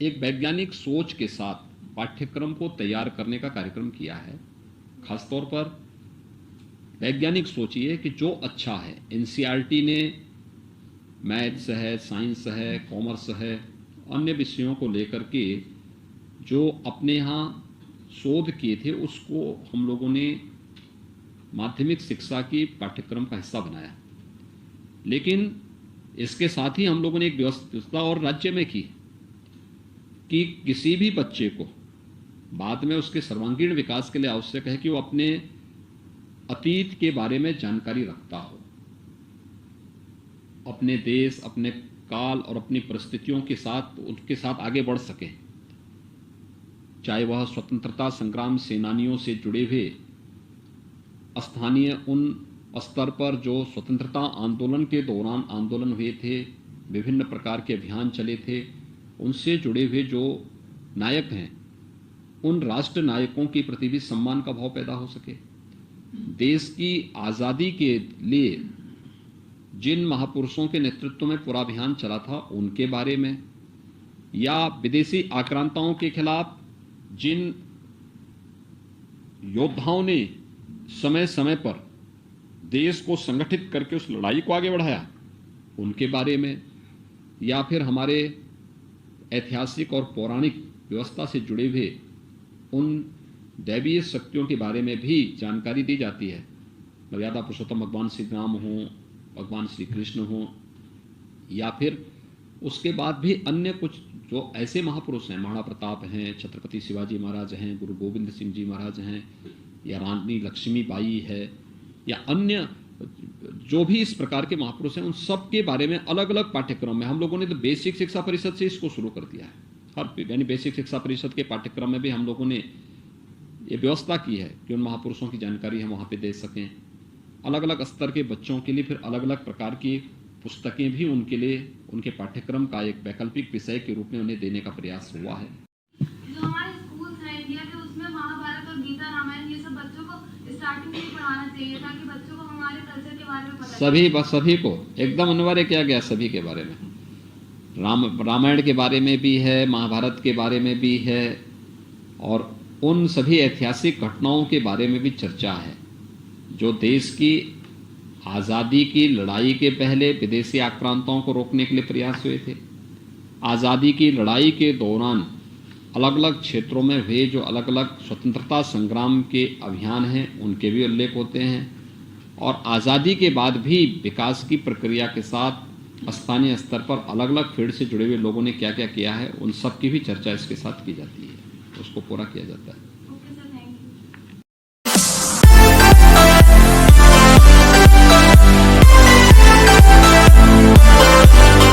एक वैज्ञानिक सोच के साथ पाठ्यक्रम को तैयार करने का कार्यक्रम किया है। खासतौर पर वैज्ञानिक सोचिए कि जो अच्छा है, एनसीईआरटी ने मैथ्स है, साइंस है, कॉमर्स है, अन्य विषयों को लेकर के जो अपने यहाँ शोध किए थे उसको हम लोगों ने माध्यमिक शिक्षा की पाठ्यक्रम का हिस्सा बनाया। लेकिन इसके साथ ही हम लोगों ने एक व्यवस्था और राज्य में की कि किसी भी बच्चे को बाद में उसके सर्वांगीण विकास के लिए आवश्यक है कि वो अपने अतीत के बारे में जानकारी रखता हो, अपने देश, अपने काल और अपनी परिस्थितियों के साथ उनके साथ आगे बढ़ सके, चाहे वह स्वतंत्रता संग्राम सेनानियों से जुड़े हुए स्थानीय उन स्तर पर जो स्वतंत्रता आंदोलन के दौरान आंदोलन हुए थे, विभिन्न प्रकार के अभियान चले थे, उनसे जुड़े हुए जो नायक हैं उन राष्ट्र नायकों के प्रति भी सम्मान का भाव पैदा हो सके। देश की आज़ादी के लिए जिन महापुरुषों के नेतृत्व में पूरा अभियान चला था उनके बारे में, या विदेशी आक्रांताओं के खिलाफ जिन योद्धाओं ने समय समय पर देश को संगठित करके उस लड़ाई को आगे बढ़ाया उनके बारे में, या फिर हमारे ऐतिहासिक और पौराणिक व्यवस्था से जुड़े हुए उन दैवीय शक्तियों के बारे में भी जानकारी दी जाती है। मर्यादा पुरुषोत्तम भगवान श्री राम हों, भगवान श्री कृष्ण हों, या फिर उसके बाद भी अन्य कुछ जो ऐसे महापुरुष हैं, महाराणा प्रताप हैं, छत्रपति शिवाजी महाराज हैं, गुरु गोविंद सिंह जी महाराज हैं, या रानी लक्ष्मीबाई है, या अन्य जो भी इस प्रकार के महापुरुष हैं, उन सब के बारे में अलग अलग पाठ्यक्रम में हम लोगों ने तो बेसिक शिक्षा परिषद से इसको शुरू कर दिया है। हर यानी बेसिक शिक्षा परिषद के पाठ्यक्रम में भी हम लोगों ने ये व्यवस्था की है कि उन महापुरुषों की जानकारी हम वहाँ पे दे सकें। अलग अलग स्तर के बच्चों के लिए फिर अलग अलग प्रकार की पुस्तकें भी उनके लिए उनके पाठ्यक्रम का एक वैकल्पिक विषय के रूप में उन्हें देने का प्रयास हुआ है। जो हमारे स्कूल्स हैं इंडिया के, उसमें महाभारत और गीता रामायण ये सब बच्चों को स्टार्टिंग में ही पढ़ाना चाहिए ताकि बच्चों को हमारे कल्चर के बारे में पता सभी को एकदम अनिवार्य किया गया, सभी के बारे में। रामायण के बारे में भी है, महाभारत के बारे में भी है, और उन सभी ऐतिहासिक घटनाओं के बारे में भी चर्चा है जो देश की आज़ादी की लड़ाई के पहले विदेशी आक्रांताओं को रोकने के लिए प्रयास हुए थे। आज़ादी की लड़ाई के दौरान अलग अलग क्षेत्रों में हुए जो अलग अलग स्वतंत्रता संग्राम के अभियान हैं उनके भी उल्लेख होते हैं, और आज़ादी के बाद भी विकास की प्रक्रिया के साथ स्थानीय स्तर पर अलग अलग फील्ड से जुड़े हुए लोगों ने क्या क्या किया है उन सब की भी चर्चा इसके साथ की जाती है, उसको पूरा किया जाता है।